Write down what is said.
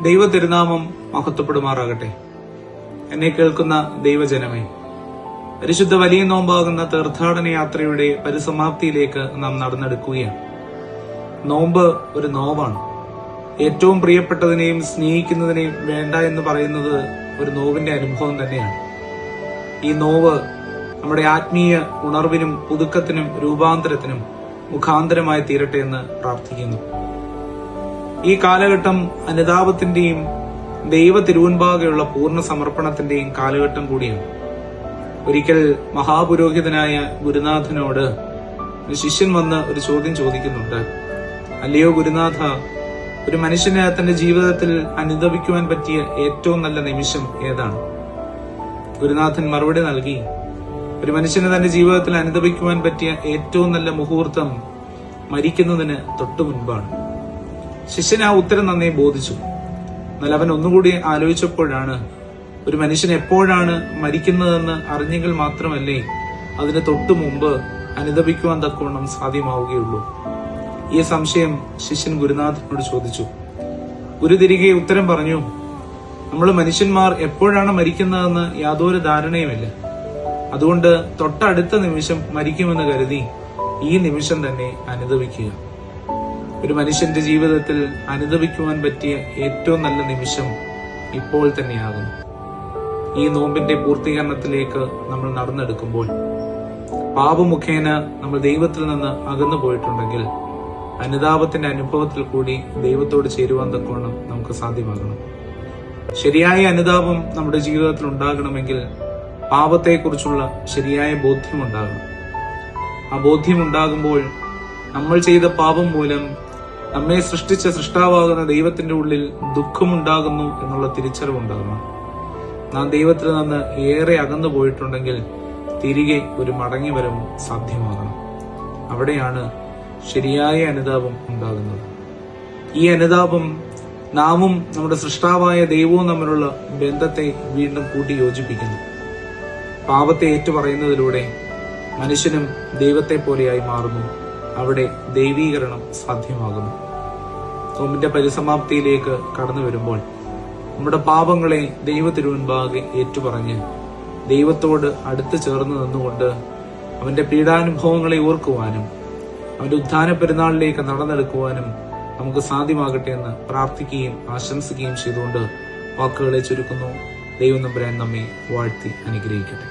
ദൈവ തിരുനാമം മഹത്വപ്പെടുമാറാകട്ടെ. എന്നെ കേൾക്കുന്ന ദൈവജനമേ, പരിശുദ്ധ വലിയ നോമ്പാകുന്ന തീർത്ഥാടന യാത്രയുടെ പരിസമാപ്തിയിലേക്ക് നാം നടന്നെടുക്കുകയാണ്. നോമ്പ് ഒരു നോവാണ്. ഏറ്റവും പ്രിയപ്പെട്ടതിനെയും സ്നേഹിക്കുന്നതിനെയും വേണ്ട എന്ന് പറയുന്നത് ഒരു നോവിന്റെ അനുഭവം തന്നെയാണ്. ഈ നോവ് നമ്മുടെ ആത്മീയ ഉണർവിനും പുതുക്കത്തിനും രൂപാന്തരത്തിനും മുഖാന്തരമായി തീരട്ടെ എന്ന് പ്രാർത്ഥിക്കുന്നു. ഈ കാലഘട്ടം അനുതാപത്തിന്റെയും ദൈവ തിരുവൻപാകെയുള്ള പൂർണ്ണ സമർപ്പണത്തിന്റെയും കാലഘട്ടം കൂടിയാണ്. ഒരിക്കൽ മഹാപുരോഹിതനായ ഗുരുനാഥനോട് ഒരു ശിഷ്യൻ വന്ന് ഒരു ചോദ്യം ചോദിക്കുന്നുണ്ട്. അല്ലയോ ഗുരുനാഥ, ഒരു മനുഷ്യന് തന്റെ ജീവിതത്തിൽ അനുദപിക്കുവാൻ പറ്റിയ ഏറ്റവും നല്ല നിമിഷം ഏതാണ്? ഗുരുനാഥൻ മറുപടി നൽകി, ഒരു മനുഷ്യന് തന്റെ ജീവിതത്തിൽ അനുദപിക്കുവാൻ പറ്റിയ ഏറ്റവും നല്ല മുഹൂർത്തം മരിക്കുന്നതിന് തൊട്ടു മുൻപാണ്. ശിഷ്യൻ ആ ഉത്തരം നന്നേ ബോധിച്ചു. എന്നാൽ അവൻ ഒന്നുകൂടി ആലോചിച്ചപ്പോഴാണ്, ഒരു മനുഷ്യൻ എപ്പോഴാണ് മരിക്കുന്നതെന്ന് അറിഞ്ഞെങ്കിൽ മാത്രമല്ലേ അതിന് തൊട്ടു മുമ്പ് അനുദപിക്കുവാൻ തക്കവണ്ണം സാധ്യമാവുകയുള്ളൂ. ഈ സംശയം ശിഷ്യൻ ഗുരുനാഥനോട് ചോദിച്ചു. ഗുരു തിരികെ ഉത്തരം പറഞ്ഞു, നമ്മൾ മനുഷ്യന്മാർ എപ്പോഴാണ് മരിക്കുന്നതെന്ന് യാതൊരു ധാരണയുമില്ല. അതുകൊണ്ട് തൊട്ടടുത്ത നിമിഷം മരിക്കുമെന്ന് കരുതി ഈ നിമിഷം തന്നെ അനുദപിക്കുക. ഒരു മനുഷ്യന്റെ ജീവിതത്തിൽ അനുദപിക്കുവാൻ പറ്റിയ ഏറ്റവും നല്ല നിമിഷം ഇപ്പോൾ തന്നെയാകുന്നു. ഈ നോമ്പിന്റെ പൂർത്തീകരണത്തിലേക്ക് നമ്മൾ നടന്നെടുക്കുമ്പോൾ പാപമുഖേന നമ്മൾ ദൈവത്തിൽ നിന്ന് അകന്നു പോയിട്ടുണ്ടെങ്കിൽ അനുതാപത്തിന്റെ അനുഭവത്തിൽ കൂടി ദൈവത്തോട് ചേരുവാൻ തക്കവണ്ണം നമുക്ക് സാധ്യമാകണം. ശരിയായ അനുതാപം നമ്മുടെ ജീവിതത്തിൽ ഉണ്ടാകണമെങ്കിൽ പാപത്തെക്കുറിച്ചുള്ള ശരിയായ ബോധ്യമുണ്ടാകണം. ആ ബോധ്യമുണ്ടാകുമ്പോൾ നമ്മൾ ചെയ്ത പാപം മൂലം നമ്മെ സൃഷ്ടിച്ച സൃഷ്ടാവാകുന്ന ദൈവത്തിന്റെ ഉള്ളിൽ ദുഃഖമുണ്ടാകുന്നു എന്നുള്ള തിരിച്ചറിവുണ്ടാകണം. നാം ദൈവത്തിൽ നിന്ന് ഏറെ അകന്നു പോയിട്ടുണ്ടെങ്കിൽ തിരികെ ഒരു മടങ്ങിവരവും സാധ്യമാകണം. അവിടെയാണ് ശരിയായ അനുതാപം ഉണ്ടാകുന്നത്. ഈ അനുതാപം നാമും നമ്മുടെ സൃഷ്ടാവായ ദൈവവും തമ്മിലുള്ള ബന്ധത്തെ വീണ്ടും കൂട്ടി യോജിപ്പിക്കുന്നു. പാപത്തെ ഏറ്റുപറയുന്നതിലൂടെ മനുഷ്യനും ദൈവത്തെ പോലെയായി മാറുന്നു. അവിടെ ദൈവീകരണം സാധ്യമാകുന്നു. നോമ്പിന്റെ പരിസമാപ്തിയിലേക്ക് കടന്നു വരുമ്പോൾ നമ്മുടെ പാപങ്ങളെ ദൈവ തിരുവൻപാകെ ഏറ്റുപറഞ്ഞ് ദൈവത്തോട് അടുത്ത് ചേർന്ന് നിന്നുകൊണ്ട് അവന്റെ പീഡാനുഭവങ്ങളെ ഓർക്കുവാനും അവന്റെ ഉദ്ധാന പെരുന്നാളിലേക്ക് നടന്നെടുക്കുവാനും നമുക്ക് സാധ്യമാകട്ടെ എന്ന് പ്രാർത്ഥിക്കുകയും ആശംസിക്കുകയും ചെയ്തുകൊണ്ട് വാക്കുകളെ ചുരുക്കുന്നു. ദൈവം തമ്പുരാൻ നമ്മെ വാഴ്ത്തി അനുഗ്രഹിക്കട്ടെ.